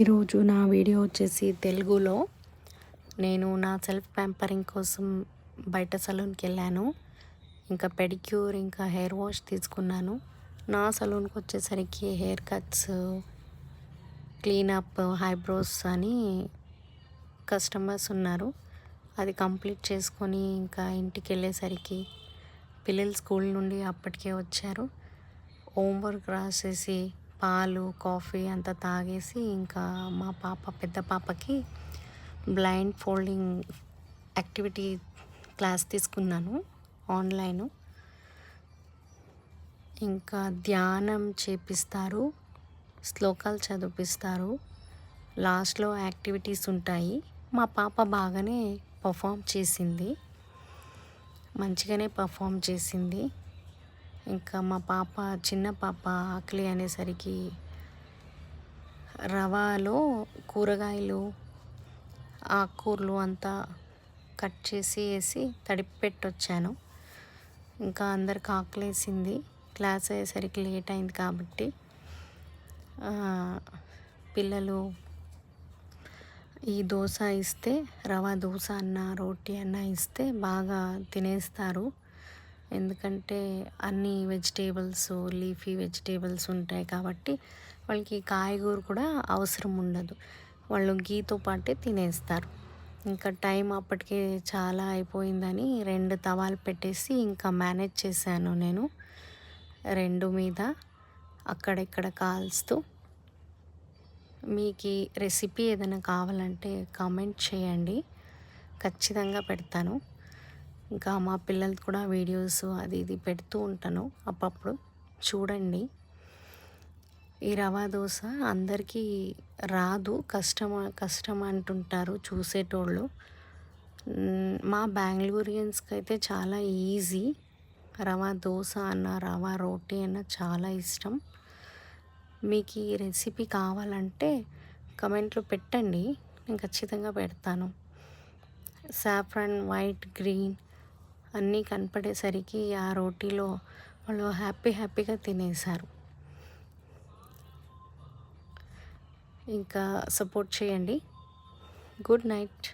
ఈరోజు నా వీడియో వచ్చేసి తెలుగులో. నేను నా సెల్ఫ్ ప్యాంపరింగ్ కోసం బయట సలూన్కి వెళ్ళాను. ఇంకా పెడిక్యూర్ ఇంకా హెయిర్ వాష్ తీసుకున్నాను. నా సలూన్కి వచ్చేసరికి హెయిర్ కట్స్, క్లీనప్, ఐబ్రోస్ అని కస్టమర్స్ ఉన్నారు. అది కంప్లీట్ చేసుకొని ఇంకా ఇంటికి వెళ్ళేసరికి పిల్లలు స్కూల్ నుండి అప్పటికే వచ్చారు. హోంవర్క్ రాసేసి పాలు, కాఫీ అంతా తాగేసి ఇంకా మా పెద్ద పాపకి బ్లైండ్ ఫోల్డింగ్ యాక్టివిటీ క్లాస్ తీసుకున్నాను ఆన్లైను. ఇంకా ధ్యానం చేపిస్తారు, శ్లోకాలు చదివిపిస్తారు, లాస్ట్లో యాక్టివిటీస్ ఉంటాయి. మా పాప బాగానే పర్ఫామ్ చేసింది, మంచిగానే పర్ఫామ్ చేసింది. ఇంకా మా చిన్న పాప ఆకలి అనేసరికి రవాలో కూరగాయలు, ఆకుకూరలు అంతా కట్ చేసి వేసి తడిపి పెట్టొచ్చాను. ఇంకా అందరికి ఆకలేసింది. క్లాస్ అయ్యేసరికి లేట్ అయింది కాబట్టి పిల్లలు ఈ దోశ ఇస్తే, రవా దోశ అన్న రోటీ అన్న ఇస్తే బాగా తినేస్తారు. ఎందుకంటే అన్ని వెజిటేబుల్స్, లీఫీ వెజిటేబుల్స్ ఉంటాయి కాబట్టి వాళ్ళకి కాయగూర కూడా అవసరం ఉండదు. వాళ్ళు గీతో పాటే తినేస్తారు. ఇంకా టైం అప్పటికే చాలా అయిపోయిందని 2 తవాలు పెట్టేసి ఇంకా మేనేజ్ చేశాను నేను. 2 మీద అక్కడెక్కడ కాల్స్తూ. మీకు ఈ రెసిపీ ఏదైనా కావాలంటే కామెంట్ చేయండి, ఖచ్చితంగా పెడతాను. ఇంకా మా పిల్లలకి కూడా వీడియోస్ అది ఇది పెడుతూ ఉంటాను, అప్పుడప్పుడు చూడండి. ఈ రవా దోశ అందరికీ రాదు, కష్టం అంటుంటారు చూసేటోళ్ళు. మా బెంగళూరియన్స్కి అయితే చాలా ఈజీ. రవా దోశ అన్న, రవా రోటీ అన్న చాలా ఇష్టం. మీకు ఈ రెసిపీ కావాలంటే కమెంట్లో పెట్టండి, నేను ఖచ్చితంగా పెడతాను. సాఫ్రాన్, వైట్, గ్రీన్ అన్నీ కనపడేసరికి ఆ రోటీలో వాళ్ళు హ్యాపీగా తినేశారు. ఇంకా సపోర్ట్ చేయండి. Good night.